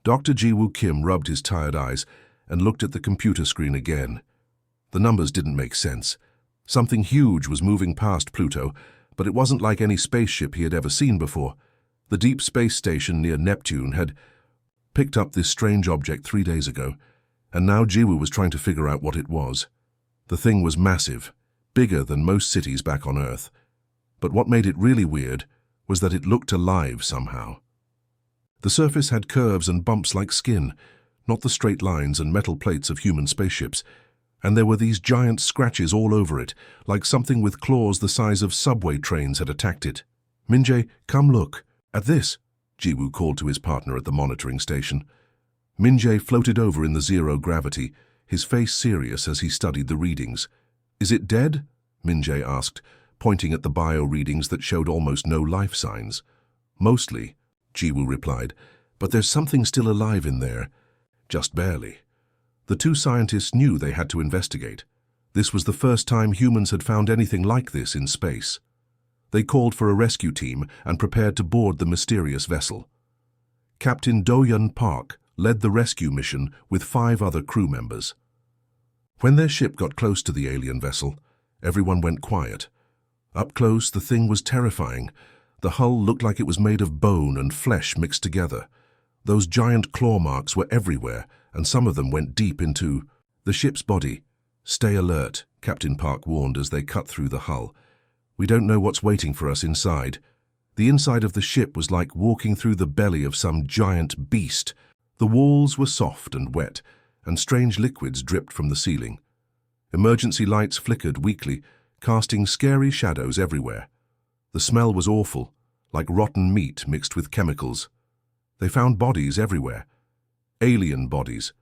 Dr. Jiwoo Kim rubbed his tired eyes and looked at the computer screen again. The numbers didn't make sense. Something huge was moving past Pluto, but it wasn't like any spaceship he had ever seen before. The deep space station near Neptune had picked up this strange object 3 days ago, and now Jiwoo was trying to figure out what it was. The thing was massive, bigger than most cities back on Earth. But what made it really weird was that it looked alive somehow. The surface had curves and bumps like skin, not the straight lines and metal plates of human spaceships, and there were these giant scratches all over it, like something with claws the size of subway trains had attacked it. "Minjae, come look. At this," Jiwoo called to his partner at the monitoring station. Minjae floated over in the zero gravity, his face serious as he studied the readings. "Is it dead?" Minjae asked, pointing at the bio readings that showed almost no life signs. "Mostly," Jiwoo replied, "but there's something still alive in there. Just barely." The two scientists knew they had to investigate. This was the first time humans had found anything like this in space. They called for a rescue team and prepared to board the mysterious vessel. Captain Do-Yeon Park led the rescue mission with 5 other crew members. When their ship got close to the alien vessel, everyone went quiet. Up close, the thing was terrifying. The hull looked like it was made of bone and flesh mixed together. Those giant claw marks were everywhere, and some of them went deep into the ship's body. "Stay alert," Captain Park warned as they cut through the hull. "We don't know what's waiting for us inside." The inside of the ship was like walking through the belly of some giant beast. The walls were soft and wet, and strange liquids dripped from the ceiling. Emergency lights flickered weakly, casting scary shadows everywhere. The smell was awful, like rotten meat mixed with chemicals. They found bodies everywhere. Alien bodies,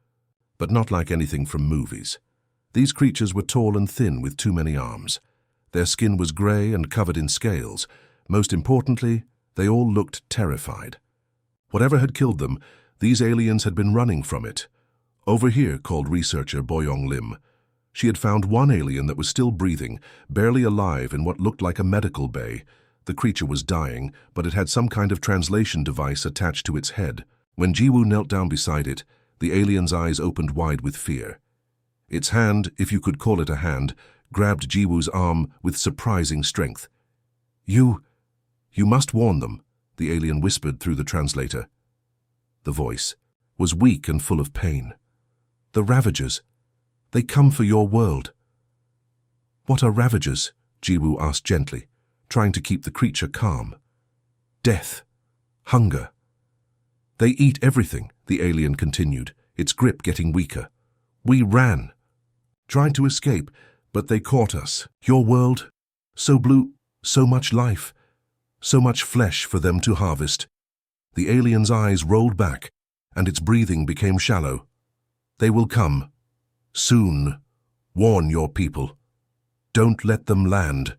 but not like anything from movies. These creatures were tall and thin with too many arms. Their skin was grey and covered in scales. Most importantly, they all looked terrified. Whatever had killed them, these aliens had been running from it. "Over here," called researcher Boyoung Lim. She had found one alien that was still breathing, barely alive in what looked like a medical bay. The creature was dying, but it had some kind of translation device attached to its head. When Jiwoo knelt down beside it, the alien's eyes opened wide with fear. Its hand, if you could call it a hand, grabbed Jiwoo's arm with surprising strength. You must warn them," the alien whispered through the translator. The voice was weak and full of pain. "The Ravagers. They come for your world." "What are Ravagers?" Jiwoo asked gently, trying to keep the creature calm. "Death. Hunger. They eat everything," the alien continued, its grip getting weaker. "We ran, tried to escape, but they caught us. Your world, so blue, so much life, so much flesh for them to harvest." The alien's eyes rolled back, and its breathing became shallow. "They will come. Soon. Warn your people. Don't let them land.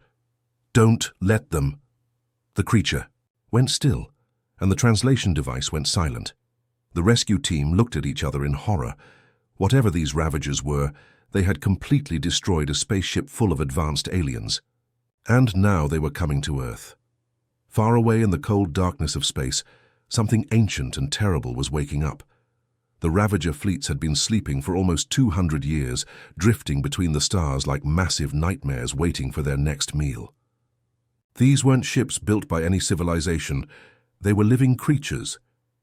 Don't let them." The creature went still, and the translation device went silent. The rescue team looked at each other in horror. Whatever these Ravagers were, they had completely destroyed a spaceship full of advanced aliens. And now they were coming to Earth. Far away in the cold darkness of space, something ancient and terrible was waking up. The Ravager fleets had been sleeping for almost 200 years, drifting between the stars like massive nightmares waiting for their next meal. These weren't ships built by any civilization. They were living creatures,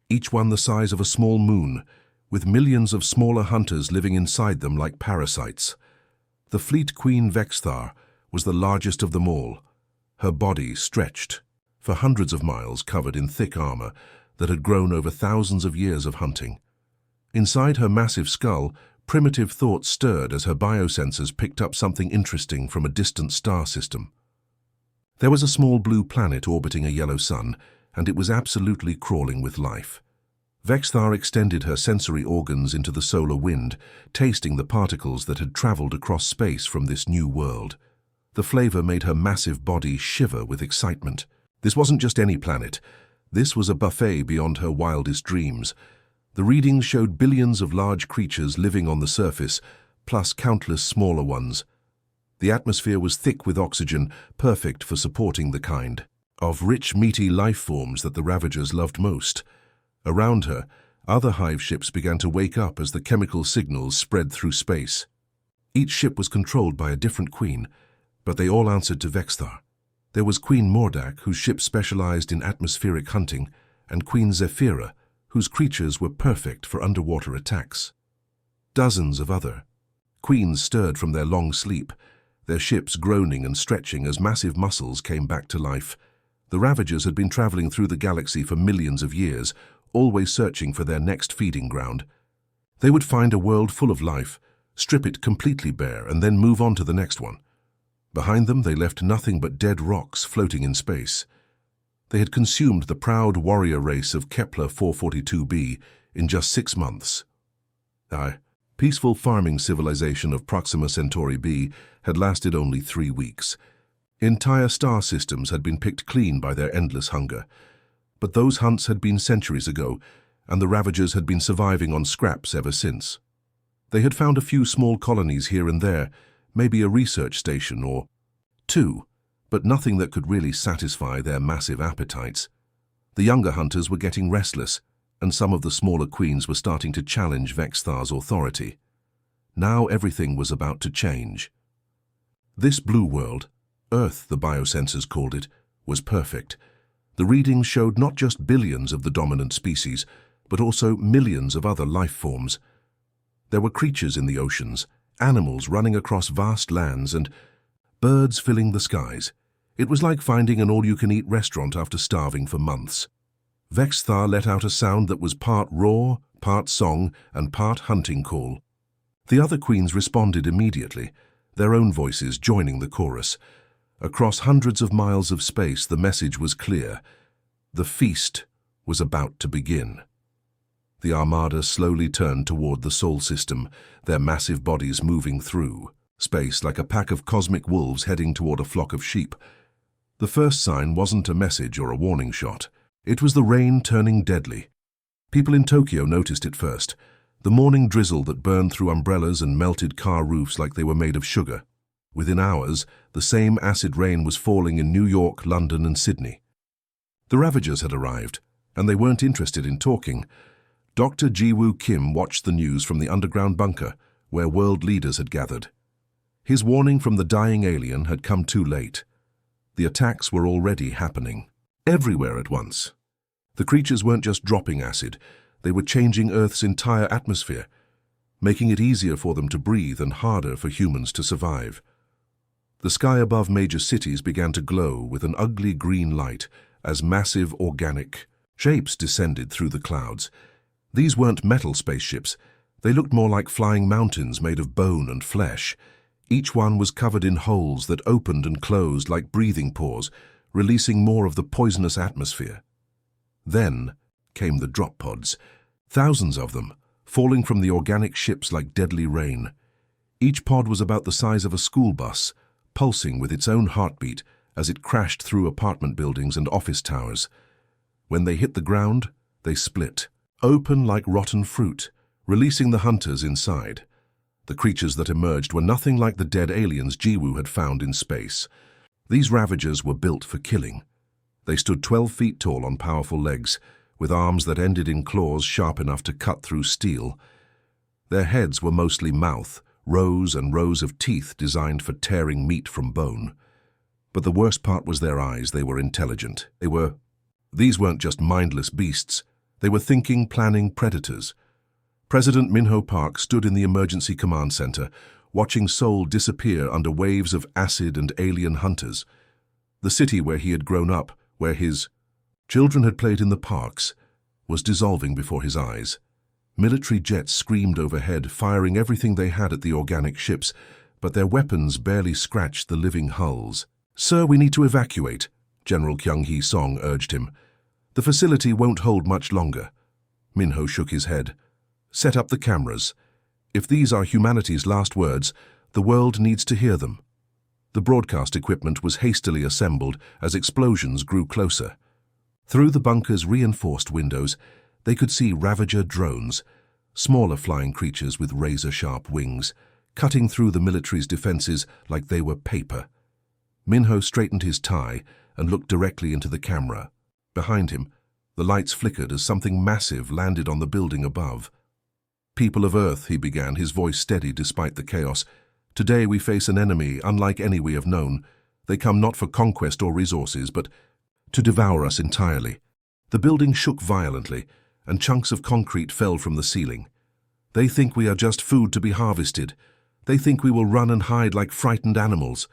each one the size of a small moon, with millions of smaller hunters living inside them like parasites. The fleet Queen Vexthar was the largest of them all, her body stretched for hundreds of miles covered in thick armor that had grown over thousands of years of hunting. Inside her massive skull, primitive thoughts stirred as her biosensors picked up something interesting from a distant star system. There was a small blue planet orbiting a yellow sun, and it was absolutely crawling with life. Vexthar extended her sensory organs into the solar wind, tasting the particles that had traveled across space from this new world. The flavor made her massive body shiver with excitement. This wasn't just any planet. This was a buffet beyond her wildest dreams. The readings showed billions of large creatures living on the surface, plus countless smaller ones. The atmosphere was thick with oxygen, perfect for supporting the kind of rich, meaty life forms that the Ravagers loved most. Around her, Other hive ships began to wake up as the chemical signals spread through space. Each ship was controlled by a different queen, but they all answered to Vexthar. There was Queen Mordak, whose ship specialized in atmospheric hunting, and Queen Zephyra, whose creatures were perfect for underwater attacks. Dozens of other queens stirred from their long sleep, their ships groaning and stretching as massive muscles came back to life. The Ravagers had been traveling through the galaxy for millions of years, always searching for their next feeding ground. They would find a world full of life, strip it completely bare, and then move on to the next one. Behind them, they left nothing but dead rocks floating in space. They had consumed the proud warrior race of Kepler 442b in just 6 months. The peaceful farming civilization of Proxima Centauri b had lasted only 3 weeks. Entire star systems had been picked clean by their endless hunger. But those hunts had been centuries ago, and the Ravagers had been surviving on scraps ever since. They had found a few small colonies here and there, maybe a research station or 2, but nothing that could really satisfy their massive appetites. The younger hunters were getting restless, and some of the smaller queens were starting to challenge Vexthar's authority. Now everything was about to change. This blue world, Earth the biosensors called it, was perfect. The readings showed not just billions of the dominant species, but also millions of other life forms. There were creatures in the oceans, animals running across vast lands, and birds filling the skies. It was like finding an all-you-can-eat restaurant after starving for months. Vexthar let out a sound that was part roar, part song, and part hunting call. The other queens responded immediately, their own voices joining the chorus. Across hundreds of miles of space, the message was clear. The feast was about to begin. The armada slowly turned toward the Sol system, their massive bodies moving through space like a pack of cosmic wolves heading toward a flock of sheep. The first sign wasn't a message or a warning shot. It was the rain turning deadly. People in Tokyo noticed it first, the morning drizzle that burned through umbrellas and melted car roofs like they were made of sugar. Within hours, the same acid rain was falling in New York, London, and Sydney. The Ravagers had arrived, and they weren't interested in talking. Dr. Jiwoo Kim watched the news from the underground bunker, where world leaders had gathered. His warning from the dying alien had come too late. The attacks were already happening, everywhere at once. The creatures weren't just dropping acid, they were changing Earth's entire atmosphere, making it easier for them to breathe and harder for humans to survive. The sky above major cities began to glow with an ugly green light as massive organic shapes descended through the clouds. These weren't metal spaceships. They looked more like flying mountains made of bone and flesh. Each one was covered in holes that opened and closed like breathing pores, releasing more of the poisonous atmosphere. Then came the drop pods, thousands of them, falling from the organic ships like deadly rain. Each pod was about the size of a school bus, pulsing with its own heartbeat as it crashed through apartment buildings and office towers. When they hit the ground, they split, open like rotten fruit, releasing the hunters inside. The creatures that emerged were nothing like the dead aliens Jiwoo had found in space. These Ravagers were built for killing. They stood 12 feet tall on powerful legs, with arms that ended in claws sharp enough to cut through steel. Their heads were mostly mouth, rows and rows of teeth designed for tearing meat from bone. But the worst part was their eyes. They were intelligent. These weren't just mindless beasts. They were thinking, planning predators. President Minho Park stood in the emergency command center, watching Seoul disappear under waves of acid and alien hunters. The city where he had grown up, where his children had played in the parks, was dissolving before his eyes. Military jets screamed overhead, firing everything they had at the organic ships, but their weapons barely scratched the living hulls. "Sir, we need to evacuate," General Kyung-hee Song urged him. "The facility won't hold much longer." Minho shook his head. "Set up the cameras. If these are humanity's last words, the world needs to hear them." The broadcast equipment was hastily assembled as explosions grew closer. Through the bunker's reinforced windows, they could see Ravager drones, smaller flying creatures with razor-sharp wings, cutting through the military's defenses like they were paper. Minho straightened his tie and looked directly into the camera. Behind him, The lights flickered as something massive landed on the building above. "People of Earth," he began, his voice steady despite the chaos. "Today we face an enemy unlike any we have known. They come not for conquest or resources, but to devour us entirely." The building shook violently, and chunks of concrete fell from the ceiling. "They think we are just food to be harvested. They think we will run and hide like frightened animals."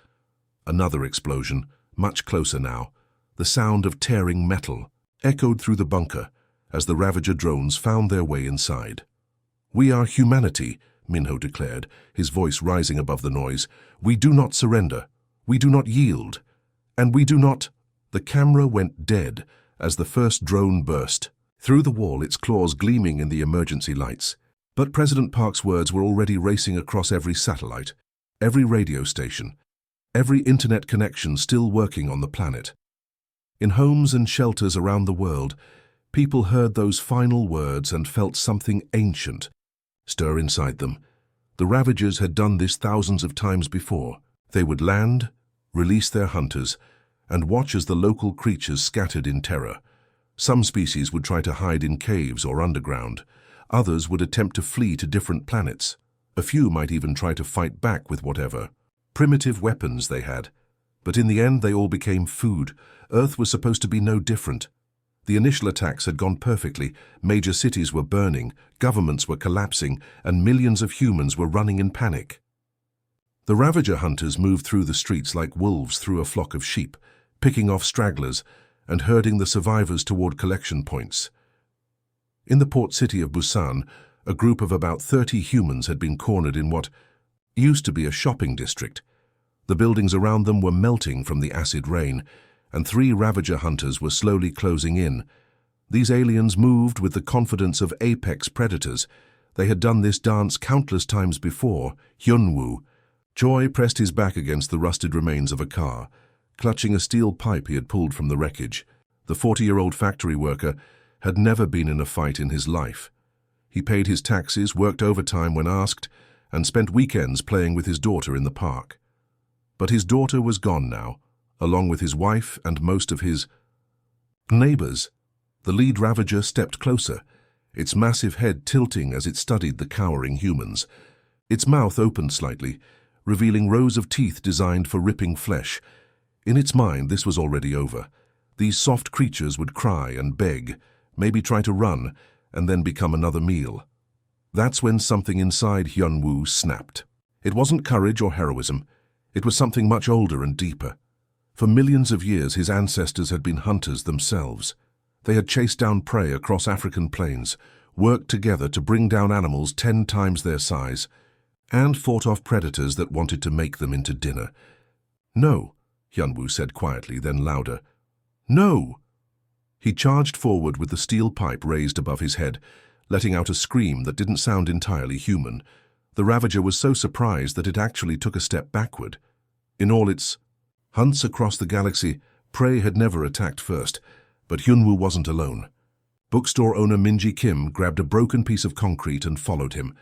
Another explosion, much closer now. The sound of tearing metal echoed through the bunker as the Ravager drones found their way inside. "We are humanity," Minho declared, his voice rising above the noise. "We do not surrender. We do not yield. And we do not—" The camera went dead as the first drone burst through the wall, its claws gleaming in the emergency lights. But President Park's words were already racing across every satellite, every radio station, every internet connection still working on the planet. In homes and shelters around the world, people heard those final words and felt something ancient stir inside them. The Ravagers had done this thousands of times before. They would land, release their hunters, and watch as the local creatures scattered in terror. Some species would try to hide in caves or underground. Others would attempt to flee to different planets. A few might even try to fight back with whatever primitive weapons they had. But in the end, they all became food. Earth was supposed to be no different. The initial attacks had gone perfectly. Major cities were burning, governments were collapsing, and millions of humans were running in panic. The Ravager hunters moved through the streets like wolves through a flock of sheep, picking off stragglers and herding the survivors toward collection points. In the port city of Busan, a group of about 30 humans had been cornered in what used to be a shopping district. The buildings around them were melting from the acid rain, and 3 Ravager hunters were slowly closing in. These aliens moved with the confidence of apex predators. They had done this dance countless times before. Hyunwoo. Choi pressed his back against the rusted remains of a car, clutching a steel pipe he had pulled from the wreckage. The 40-year-old factory worker had never been in a fight in his life. He paid his taxes, worked overtime when asked, and spent weekends playing with his daughter in the park. But his daughter was gone now, along with his wife and most of his neighbors. The lead Ravager stepped closer, its massive head tilting as it studied the cowering humans. Its mouth opened slightly, revealing rows of teeth designed for ripping flesh. In its mind, this was already over. These soft creatures would cry and beg, maybe try to run, and then become another meal. That's when something inside Hyunwoo snapped. It wasn't courage or heroism. It was something much older and deeper. For millions of years, his ancestors had been hunters themselves. They had chased down prey across African plains, worked together to bring down animals 10 times their size, and fought off predators that wanted to make them into dinner. "No," Hyunwoo said quietly, then louder. "No!" He charged forward with the steel pipe raised above his head, letting out a scream that didn't sound entirely human. The Ravager was so surprised that it actually took a step backward. In all its hunts across the galaxy, prey had never attacked first, but Hyunwoo wasn't alone. Bookstore owner Minji Kim grabbed a broken piece of concrete and followed him.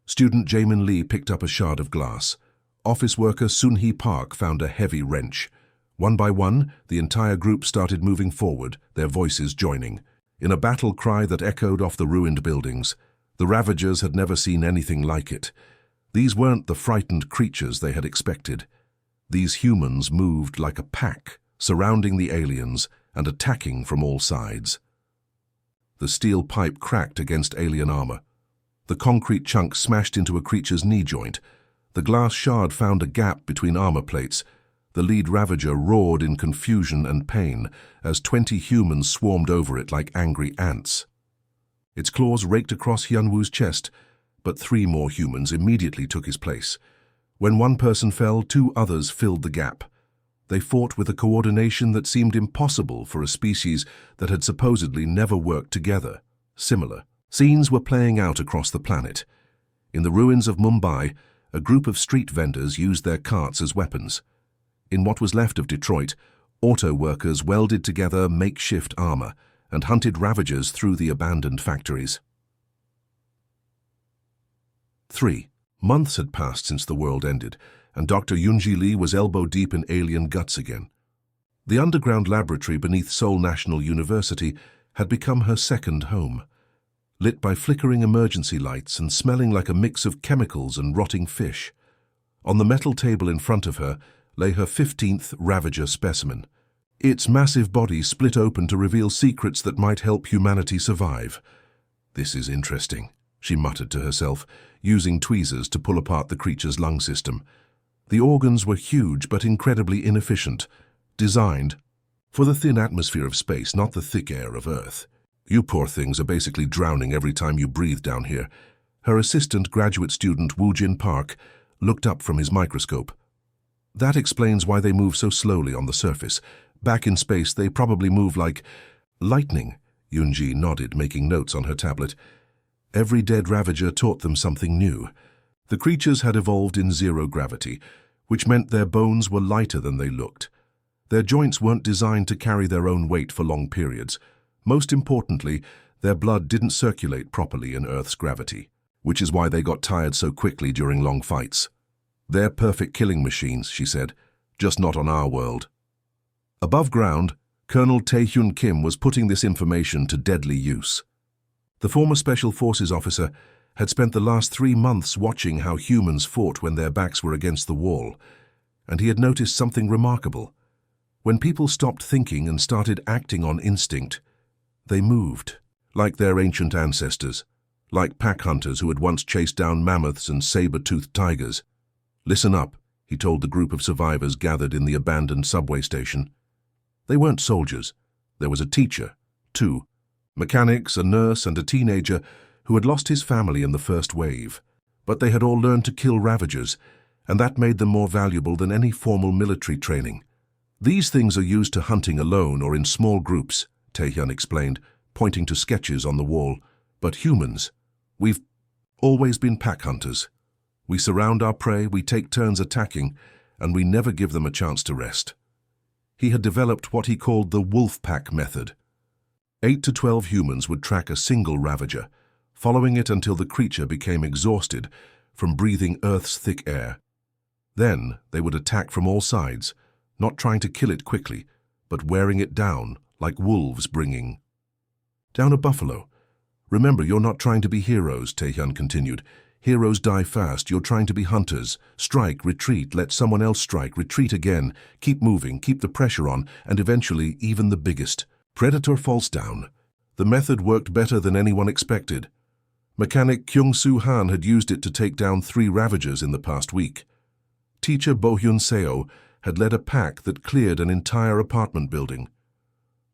Student Jamin Lee picked up a shard of glass. Office worker Sun-hee Park found a heavy wrench. One by one, the entire group started moving forward, their voices joining. In a battle cry that echoed off the ruined buildings, the Ravagers had never seen anything like it. These weren't the frightened creatures they had expected. These humans moved like a pack, surrounding the aliens and attacking from all sides. The steel pipe cracked against alien armor. The concrete chunk smashed into a creature's knee joint. The glass shard found a gap between armor plates. The lead Ravager roared in confusion and pain as 20 humans swarmed over it like angry ants. Its claws raked across Hyunwoo's chest, but 3 more humans immediately took his place. When one person fell, 2 others filled the gap. They fought with a coordination that seemed impossible for a species that had supposedly never worked together. Similar scenes were playing out across the planet. In the ruins of Mumbai, a group of street vendors used their carts as weapons. In what was left of Detroit, auto workers welded together makeshift armor and hunted Ravagers through the abandoned factories. 3 months had passed since the world ended, and Dr. Yoonji Lee was elbow-deep in alien guts again. The underground laboratory beneath Seoul National University had become her second home, lit by flickering emergency lights and smelling like a mix of chemicals and rotting fish. On the metal table in front of her lay her 15th Ravager specimen. Its massive body split open to reveal secrets that might help humanity survive. "This is interesting," she muttered to herself, using tweezers to pull apart the creature's lung system. The organs were huge but incredibly inefficient, designed for the thin atmosphere of space, not the thick air of Earth. "You poor things are basically drowning every time you breathe down here." Her assistant, graduate student Woojin Park, looked up from his microscope. "That explains why they move so slowly on the surface. Back in space, they probably move like lightning." Yunji nodded, making notes on her tablet. Every dead Ravager taught them something new. The creatures had evolved in zero gravity, which meant their bones were lighter than they looked. Their joints weren't designed to carry their own weight for long periods. Most importantly, their blood didn't circulate properly in Earth's gravity, which is why they got tired so quickly during long fights. "They're perfect killing machines," she said, "just not on our world." Above ground, Colonel Tae-hyun Kim was putting this information to deadly use. The former Special Forces officer had spent the last 3 months watching how humans fought when their backs were against the wall, and he had noticed something remarkable. When people stopped thinking and started acting on instinct, they moved, like their ancient ancestors, like pack hunters who had once chased down mammoths and saber-toothed tigers. "Listen up," he told the group of survivors gathered in the abandoned subway station. They weren't soldiers. There was a teacher, 2 mechanics, a nurse, and a teenager who had lost his family in the first wave. But they had all learned to kill Ravagers, and that made them more valuable than any formal military training. "These things are used to hunting alone or in small groups," Tae-hyun explained, pointing to sketches on the wall. "But humans, we've always been pack hunters. We surround our prey, we take turns attacking, and we never give them a chance to rest." He had developed what he called the wolf pack method. 8 to 12 humans would track a single Ravager, following it until the creature became exhausted from breathing Earth's thick air. Then they would attack from all sides, not trying to kill it quickly, but wearing it down like wolves bringing down a buffalo. "Remember, you're not trying to be heroes," Tae-hyun continued. "Heroes die fast. You're trying to be hunters. Strike, retreat, let someone else strike, retreat again. Keep moving, keep the pressure on, and eventually even the biggest predator falls down." The method worked better than anyone expected. Mechanic Kyung-soo Han had used it to take down 3 Ravagers in the past week. Teacher Bo-hyun Seo had led a pack that cleared an entire apartment building.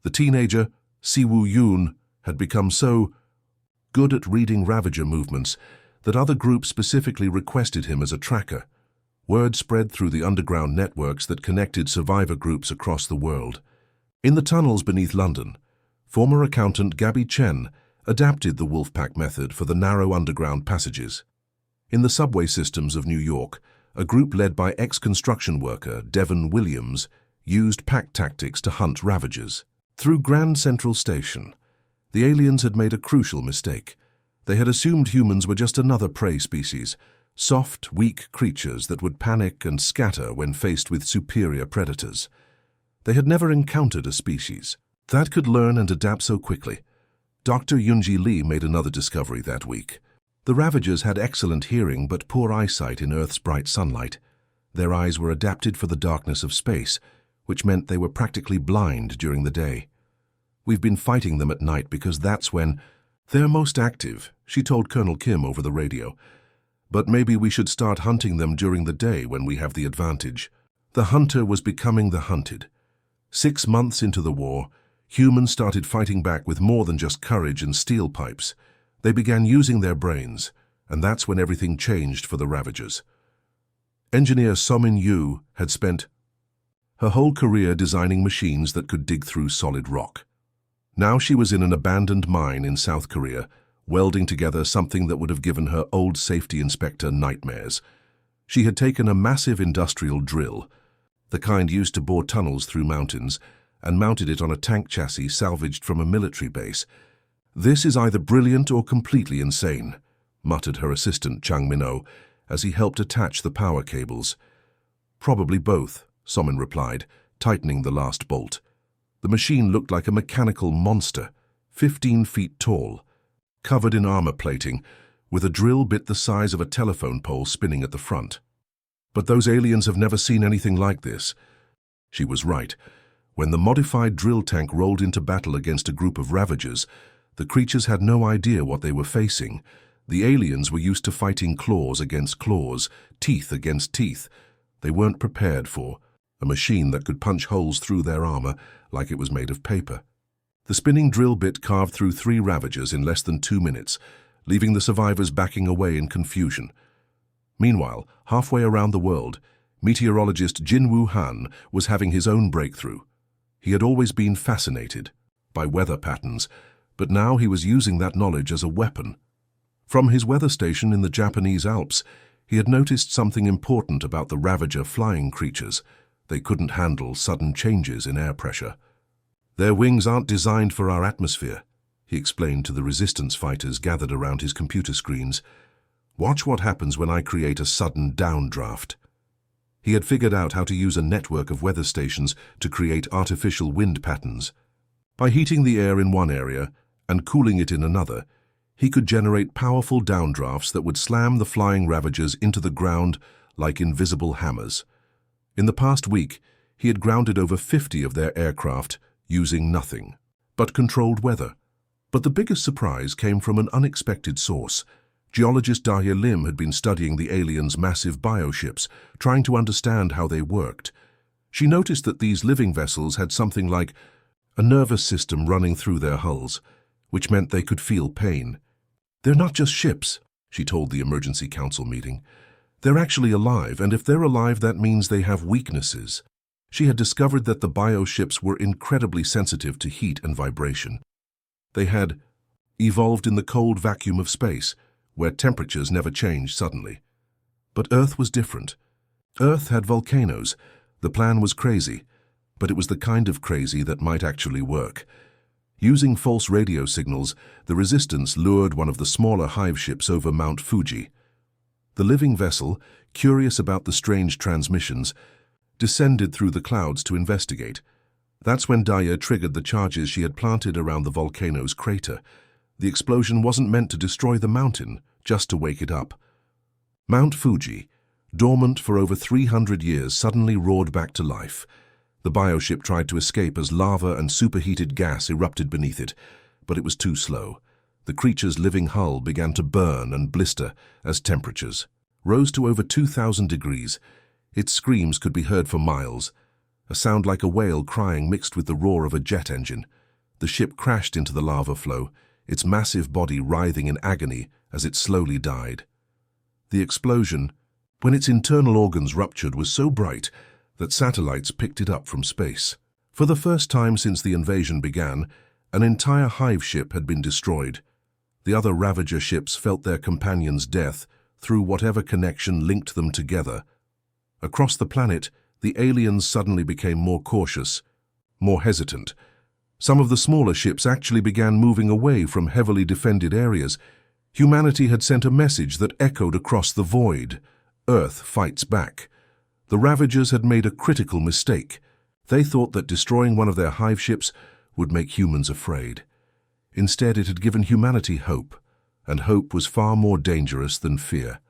The teenager, Si-woo Yoon, had become so good at reading Ravager movements that other groups specifically requested him as a tracker. Word spread through the underground networks that connected survivor groups across the world. In the tunnels beneath London, former accountant Gabby Chen adapted the Wolfpack method for the narrow underground passages. In the subway systems of New York, a group led by ex-construction worker Devon Williams used pack tactics to hunt Ravagers. Through Grand Central Station, the aliens had made a crucial mistake. They had assumed humans were just another prey species, soft, weak creatures that would panic and scatter when faced with superior predators. They had never encountered a species that could learn and adapt so quickly. Dr. Yoonji Lee made another discovery that week. The Ravagers had excellent hearing but poor eyesight in Earth's bright sunlight. Their eyes were adapted for the darkness of space, which meant they were practically blind during the day. "We've been fighting them at night because that's when they're most active," she told Colonel Kim over the radio. "But maybe we should start hunting them during the day when we have the advantage." The hunter was becoming the hunted. 6 months into the war, humans started fighting back with more than just courage and steel pipes. They began using their brains, and that's when everything changed for the Ravagers. Engineer Somin Yu had spent her whole career designing machines that could dig through solid rock. Now she was in an abandoned mine in South Korea, welding together something that would have given her old safety inspector nightmares. She had taken a massive industrial drill, the kind used to bore tunnels through mountains, and mounted it on a tank chassis salvaged from a military base. "This is either brilliant or completely insane," muttered her assistant Chang Min-oh as he helped attach the power cables. "Probably both," Somin replied, tightening the last bolt. The machine looked like a mechanical monster, 15 feet tall, covered in armor plating, with a drill bit the size of a telephone pole spinning at the front. But those aliens have never seen anything like this. She was right. When the modified drill tank rolled into battle against a group of Ravagers, the creatures had no idea what they were facing. The aliens were used to fighting claws against claws, teeth against teeth. They weren't prepared for a machine that could punch holes through their armor like it was made of paper. The spinning drill bit carved through 3 Ravagers in less than 2 minutes, leaving the survivors backing away in confusion. Meanwhile, halfway around the world, meteorologist Jinwoo Han was having his own breakthrough. He had always been fascinated by weather patterns, but now he was using that knowledge as a weapon. From his weather station in the Japanese Alps, he had noticed something important about the Ravager flying creatures. They couldn't handle sudden changes in air pressure. "Their wings aren't designed for our atmosphere," he explained to the resistance fighters gathered around his computer screens. "Watch what happens when I create a sudden downdraft." He had figured out how to use a network of weather stations to create artificial wind patterns. By heating the air in one area and cooling it in another, he could generate powerful downdrafts that would slam the flying Ravagers into the ground like invisible hammers. In the past week, he had grounded over 50 of their aircraft using nothing but controlled weather. But the biggest surprise came from an unexpected source. Geologist Dahlia Lim had been studying the aliens' massive bioships, trying to understand how they worked. She noticed that these living vessels had something like a nervous system running through their hulls, which meant they could feel pain. "They're not just ships," she told the emergency council meeting. "They're actually alive, and if they're alive, that means they have weaknesses." She had discovered that the bioships were incredibly sensitive to heat and vibration. They had evolved in the cold vacuum of space, where temperatures never changed suddenly. But Earth was different. Earth had volcanoes. The plan was crazy, but it was the kind of crazy that might actually work. Using false radio signals, the Resistance lured one of the smaller hive ships over Mount Fuji. The living vessel, curious about the strange transmissions, descended through the clouds to investigate. That's when Daya triggered the charges she had planted around the volcano's crater. The explosion wasn't meant to destroy the mountain, just to wake it up. Mount Fuji, dormant for over 300 years, suddenly roared back to life. The bioship tried to escape as lava and superheated gas erupted beneath it, but it was too slow. The creature's living hull began to burn and blister as temperatures rose to over 2,000 degrees. Its screams could be heard for miles, a sound like a whale crying mixed with the roar of a jet engine. The ship crashed into the lava flow, its massive body writhing in agony as it slowly died. The explosion, when its internal organs ruptured, was so bright that satellites picked it up from space. For the first time since the invasion began, an entire hive ship had been destroyed. The other Ravager ships felt their companion's death through whatever connection linked them together. Across the planet, the aliens suddenly became more cautious, more hesitant. Some of the smaller ships actually began moving away from heavily defended areas. Humanity had sent a message that echoed across the void. Earth fights back. The Ravagers had made a critical mistake. They thought that destroying one of their hive ships would make humans afraid. Instead, it had given humanity hope, and hope was far more dangerous than fear.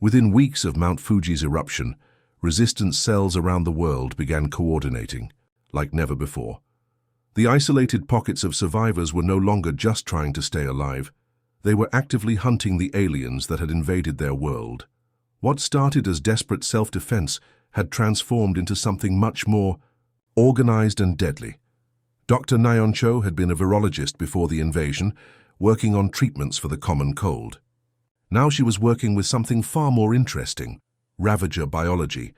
Within weeks of Mount Fuji's eruption, resistance cells around the world began coordinating, like never before. The isolated pockets of survivors were no longer just trying to stay alive. They were actively hunting the aliens that had invaded their world. What started as desperate self-defense had transformed into something much more organized and deadly. Dr. Nyeoncho had been a virologist before the invasion, working on treatments for the common cold. Now she was working with something far more interesting, Ravager biology.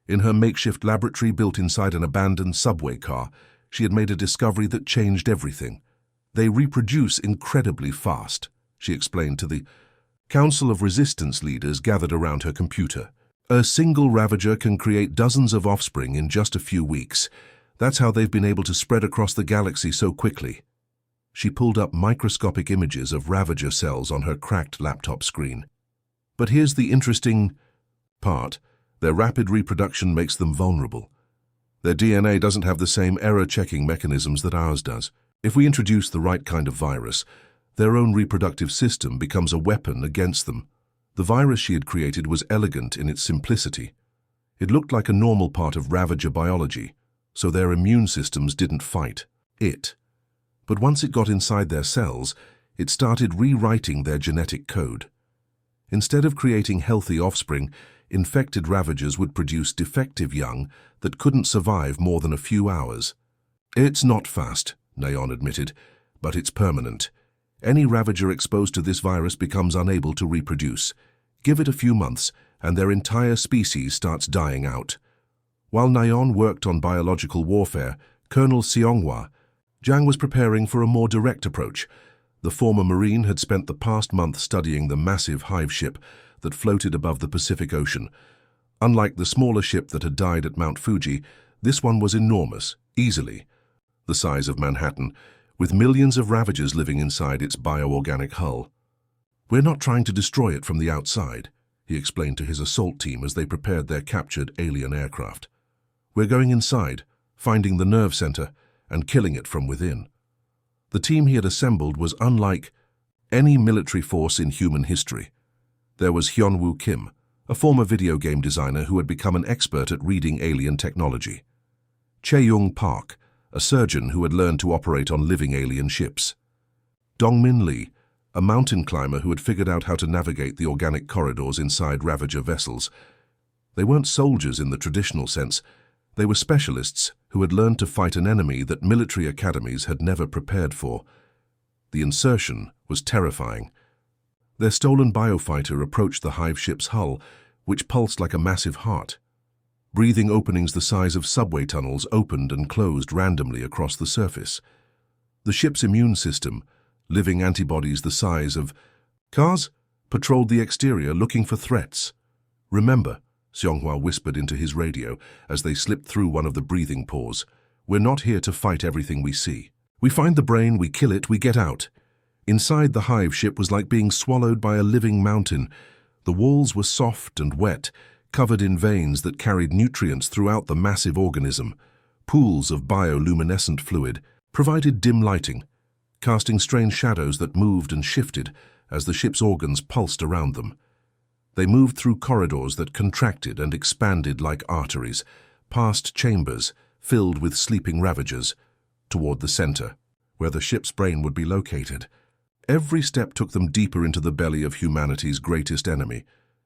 In her makeshift laboratory built inside an abandoned subway car, she had made a discovery that changed everything. "They reproduce incredibly fast," she explained to the Council of Resistance leaders gathered around her computer. "A single Ravager can create dozens of offspring in just a few weeks. That's how they've been able to spread across the galaxy so quickly." She pulled up microscopic images of Ravager cells on her cracked laptop screen. But here's the interesting part. Their rapid reproduction makes them vulnerable. Their DNA doesn't have the same error-checking mechanisms that ours does. If we introduce the right kind of virus, their own reproductive system becomes a weapon against them. The virus she had created was elegant in its simplicity. It looked like a normal part of Ravager biology, so their immune systems didn't fight it. But once it got inside their cells, it started rewriting their genetic code. Instead of creating healthy offspring, infected Ravagers would produce defective young that couldn't survive more than a few hours. It's not fast, Nayon admitted, but it's permanent. Any Ravager exposed to this virus becomes unable to reproduce. Give it a few months, and their entire species starts dying out. While Nayon worked on biological warfare, Colonel Seonghwa, Zhang was preparing for a more direct approach. The former Marine had spent the past month studying the massive hive ship that floated above the Pacific Ocean. Unlike the smaller ship that had died at Mount Fuji, this one was enormous, easily the size of Manhattan, with millions of Ravagers living inside its bioorganic hull. "We're not trying to destroy it from the outside," he explained to his assault team as they prepared their captured alien aircraft. "We're going inside, finding the nerve center, and killing it from within." The team he had assembled was unlike any military force in human history. There was Hyunwoo Kim, a former video game designer who had become an expert at reading alien technology. Chae-young Park, a surgeon who had learned to operate on living alien ships. Dongmin Lee, a mountain climber who had figured out how to navigate the organic corridors inside Ravager vessels. They weren't soldiers in the traditional sense. They were specialists who had learned to fight an enemy that military academies had never prepared for. The insertion was terrifying. Their stolen biofighter approached the hive ship's hull, which pulsed like a massive heart. Breathing openings the size of subway tunnels opened and closed randomly across the surface. The ship's immune system, living antibodies the size of cars, patrolled the exterior looking for threats. "Remember," Seonghwa whispered into his radio as they slipped through one of the breathing pores, "we're not here to fight everything we see. We find the brain, we kill it, we get out." Inside the hive ship was like being swallowed by a living mountain. The walls were soft and wet, covered in veins that carried nutrients throughout the massive organism. Pools of bioluminescent fluid provided dim lighting, casting strange shadows that moved and shifted as the ship's organs pulsed around them. They moved through corridors that contracted and expanded like arteries, past chambers filled with sleeping Ravagers, toward the center, where the ship's brain would be located. Every step took them deeper into the belly of humanity's greatest enemy.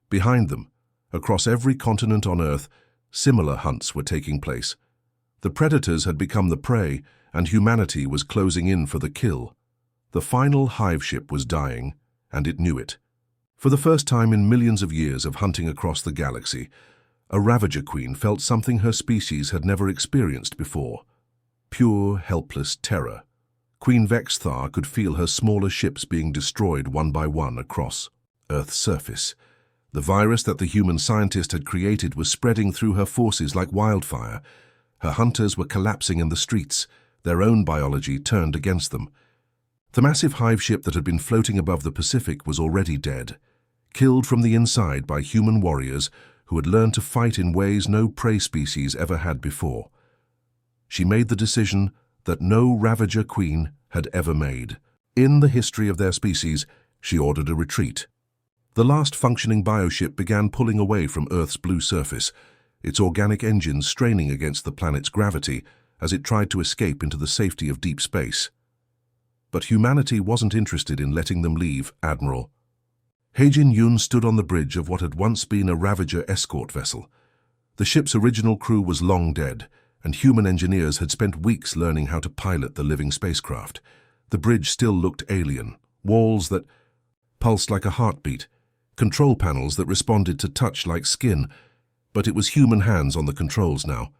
Behind them, across every continent on Earth, similar hunts were taking place. The predators had become the prey, and humanity was closing in for the kill. The final hive ship was dying, and it knew it. For the first time in millions of years of hunting across the galaxy, a Ravager queen felt something her species had never experienced before. Pure, helpless terror. Queen Vexthar could feel her smaller ships being destroyed one by one across Earth's surface. The virus that the human scientist had created was spreading through her forces like wildfire. Her hunters were collapsing in the streets, their own biology turned against them. The massive hive ship that had been floating above the Pacific was already dead, killed from the inside by human warriors who had learned to fight in ways no prey species ever had before. She made the decision that no Ravager queen had ever made. In the history of their species, she ordered a retreat. The last functioning bioship began pulling away from Earth's blue surface, its organic engines straining against the planet's gravity as it tried to escape into the safety of deep space. But humanity wasn't interested in letting them leave, Admiral. Haejin Yoon stood on the bridge of what had once been a Ravager escort vessel. The ship's original crew was long dead, and human engineers had spent weeks learning how to pilot the living spacecraft. The bridge still looked alien, walls that pulsed like a heartbeat, control panels that responded to touch like skin, but it was human hands on the controls now.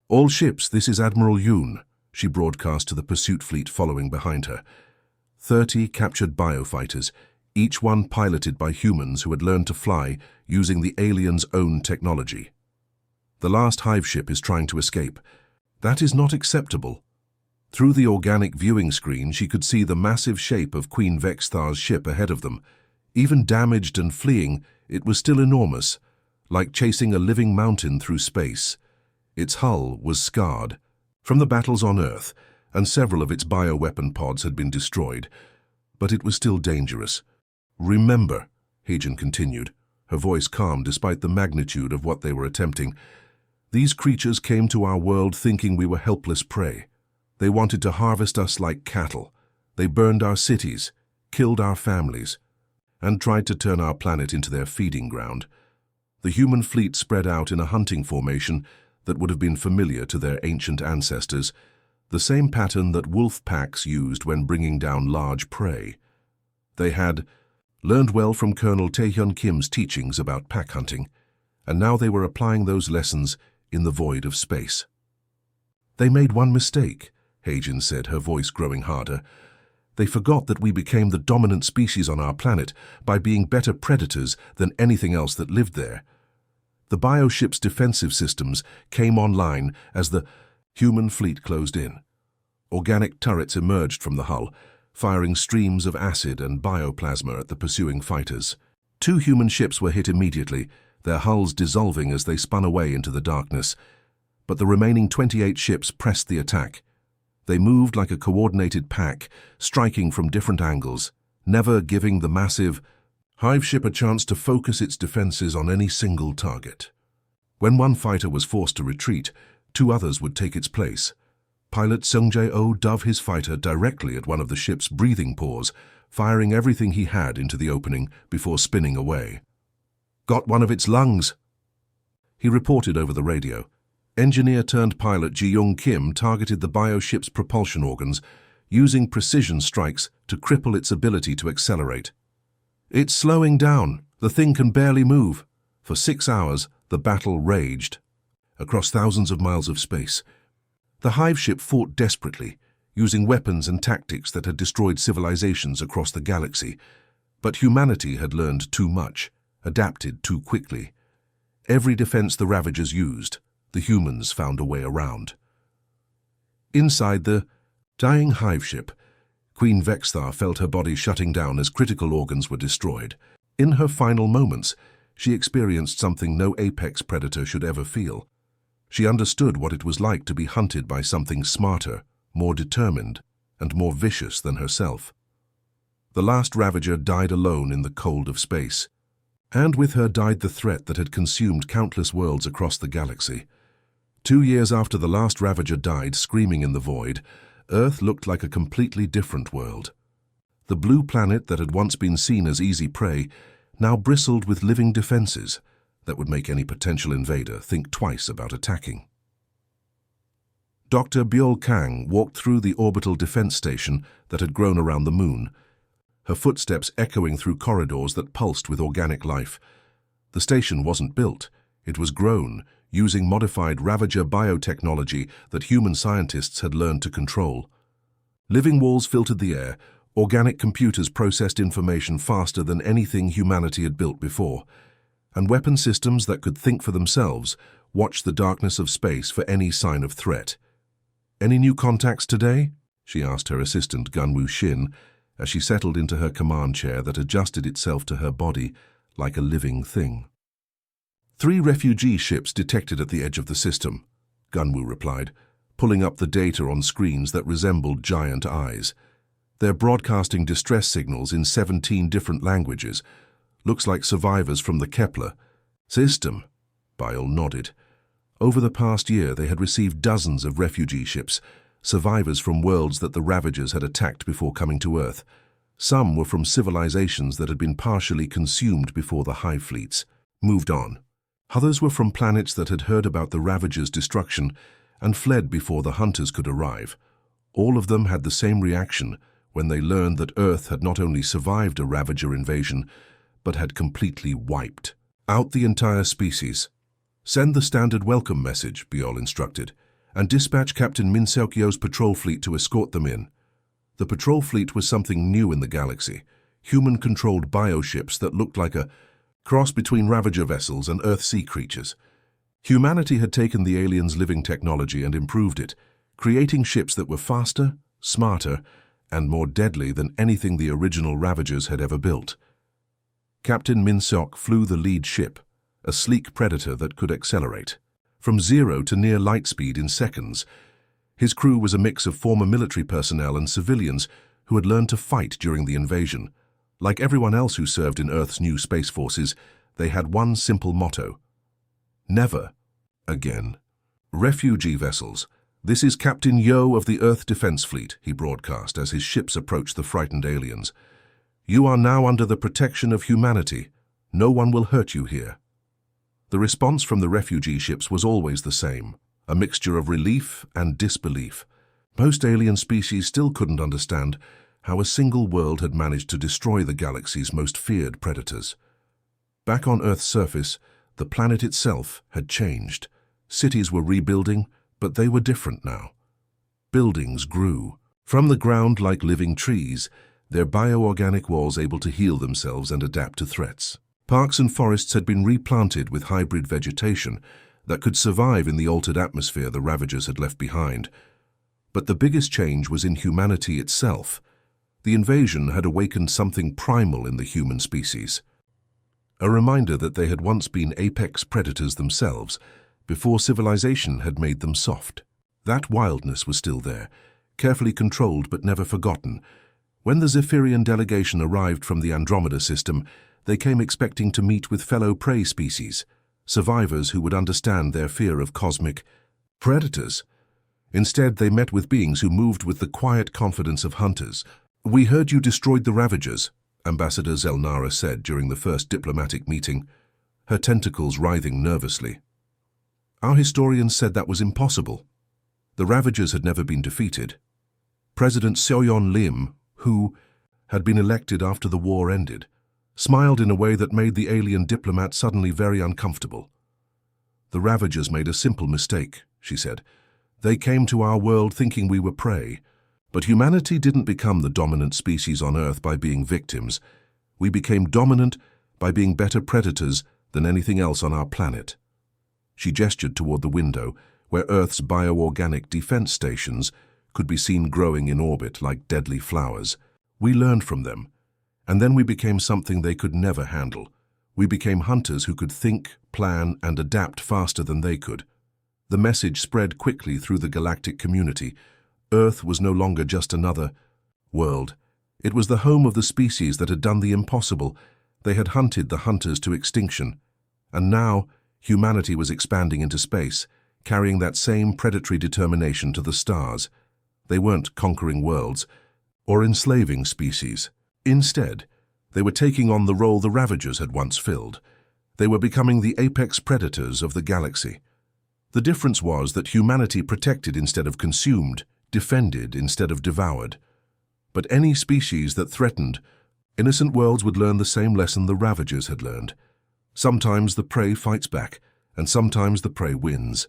"All ships, this is Admiral Yoon," she broadcast to the pursuit fleet following behind her. 30 captured biofighters, each one piloted by humans who had learned to fly using the aliens' own technology. "The last hive ship is trying to escape. That is not acceptable." Through the organic viewing screen, she could see the massive shape of Queen Vexthar's ship ahead of them. Even damaged and fleeing, it was still enormous, like chasing a living mountain through space. Its hull was scarred. From the battles on Earth, and several of its bioweapon pods had been destroyed, but it was still dangerous. "Remember," Hagen continued, her voice calm despite the magnitude of what they were attempting, "these creatures came to our world thinking we were helpless prey. They wanted to harvest us like cattle. They burned our cities, killed our families, and tried to turn our planet into their feeding ground. The human fleet spread out in a hunting formation that would have been familiar to their ancient ancestors, the same pattern that wolf packs used when bringing down large prey. They had learned well from Colonel Taehyun Kim's teachings about pack hunting, and now they were applying those lessons in the void of space. They made one mistake," Hagen said, her voice growing harder. "They forgot that we became the dominant species on our planet by being better predators than anything else that lived there. The bioship's defensive systems came online as the human fleet closed in. Organic turrets emerged from the hull, firing streams of acid and bioplasma at the pursuing fighters. 2 human ships were hit immediately, their hulls dissolving as they spun away into the darkness. But the remaining 28 ships pressed the attack. They moved like a coordinated pack, striking from different angles, never giving the massive hive ship a chance to focus its defenses on any single target. When one fighter was forced to retreat, 2 others would take its place. Pilot Sung Jae-oh dove his fighter directly at one of the ship's breathing pores, firing everything he had into the opening before spinning away. "Got one of its lungs," he reported over the radio. Engineer-turned-pilot Ji-young Kim targeted the bioship's propulsion organs, using precision strikes to cripple its ability to accelerate. "It's slowing down. The thing can barely move." For 6 hours, the battle raged. Across thousands of miles of space, the hive ship fought desperately, using weapons and tactics that had destroyed civilizations across the galaxy. But humanity had learned too much, adapted too quickly. Every defense the Ravagers used, the humans found a way around. Inside the dying hive ship, Queen Vexthar felt her body shutting down as critical organs were destroyed. In her final moments, she experienced something no apex predator should ever feel. She understood what it was like to be hunted by something smarter, more determined, and more vicious than herself. The last Ravager died alone in the cold of space, and with her died the threat that had consumed countless worlds across the galaxy. 2 years after the last Ravager died screaming in the void, Earth looked like a completely different world. The blue planet that had once been seen as easy prey now bristled with living defenses that would make any potential invader think twice about attacking. Dr. Byul Kang walked through the orbital defense station that had grown around the moon, her footsteps echoing through corridors that pulsed with organic life. The station wasn't built, it was grown, using modified Ravager biotechnology that human scientists had learned to control. Living walls filtered the air, organic computers processed information faster than anything humanity had built before, and weapon systems that could think for themselves watched the darkness of space for any sign of threat. "Any new contacts today?" she asked her assistant Gunwoo Shin as she settled into her command chair that adjusted itself to her body like a living thing. 3 refugee ships detected at the edge of the system, Gunwoo replied, pulling up the data on screens that resembled giant eyes. They're broadcasting distress signals in 17 different languages. Looks like survivors from the Kepler system. Byul nodded. Over the past year, they had received dozens of refugee ships, survivors from worlds that the Ravagers had attacked before coming to Earth. Some were from civilizations that had been partially consumed before the hive fleets moved on. Others were from planets that had heard about the Ravagers' destruction and fled before the hunters could arrive. All of them had the same reaction when they learned that Earth had not only survived a Ravager invasion, but had completely wiped out the entire species. "Send the standard welcome message," Byul instructed, "and dispatch Captain Min Seok-yeo's patrol fleet to escort them in." The patrol fleet was something new in the galaxy, human-controlled bioships that looked like a cross between Ravager vessels and Earth sea creatures. Humanity had taken the aliens' living technology and improved it, creating ships that were faster, smarter, and more deadly than anything the original Ravagers had ever built. Captain Min Seok flew the lead ship, a sleek predator that could accelerate from 0 to near light speed in seconds. His crew was a mix of former military personnel and civilians who had learned to fight during the invasion. Like everyone else who served in Earth's new space forces, they had one simple motto: never again. Refugee vessels. This is Captain Yo of the Earth Defense Fleet, he broadcast as his ships approached the frightened aliens. You are now under the protection of humanity. No one will hurt you here. The response from the refugee ships was always the same, a mixture of relief and disbelief. Most alien species still couldn't understand how a single world had managed to destroy the galaxy's most feared predators. Back on Earth's surface, the planet itself had changed. Cities were rebuilding, but they were different now. Buildings grew. From the ground like living trees, their bioorganic walls able to heal themselves and adapt to threats. Parks and forests had been replanted with hybrid vegetation that could survive in the altered atmosphere the Ravagers had left behind. But the biggest change was in humanity itself. The invasion had awakened something primal in the human species. A reminder that they had once been apex predators themselves, before civilization had made them soft. That wildness was still there, carefully controlled but never forgotten. When the Zephyrian delegation arrived from the Andromeda system, they came expecting to meet with fellow prey species, survivors who would understand their fear of cosmic predators. Instead, they met with beings who moved with the quiet confidence of hunters. "We heard you destroyed the Ravagers," Ambassador Zelnara said during the first diplomatic meeting, her tentacles writhing nervously. "Our historians said that was impossible. The Ravagers had never been defeated. President Seoyeon Lim, who had been elected after the war ended, smiled in a way that made the alien diplomat suddenly very uncomfortable. The Ravagers made a simple mistake," she said. "They came to our world thinking we were prey. But humanity didn't become the dominant species on Earth by being victims. We became dominant by being better predators than anything else on our planet." She gestured toward the window, where Earth's bioorganic defense stations could be seen growing in orbit like deadly flowers. "We learned from them, and then we became something they could never handle. We became hunters who could think, plan, and adapt faster than they could." The message spread quickly through the galactic community. Earth was no longer just another world. It was the home of the species that had done the impossible. They had hunted the hunters to extinction. And now, humanity was expanding into space, carrying that same predatory determination to the stars. They weren't conquering worlds or enslaving species. Instead, they were taking on the role the Ravagers had once filled. They were becoming the apex predators of the galaxy. The difference was that humanity protected instead of consumed, defended instead of devoured. But any species that threatened, innocent worlds would learn the same lesson the Ravagers had learned. Sometimes the prey fights back, and sometimes the prey wins.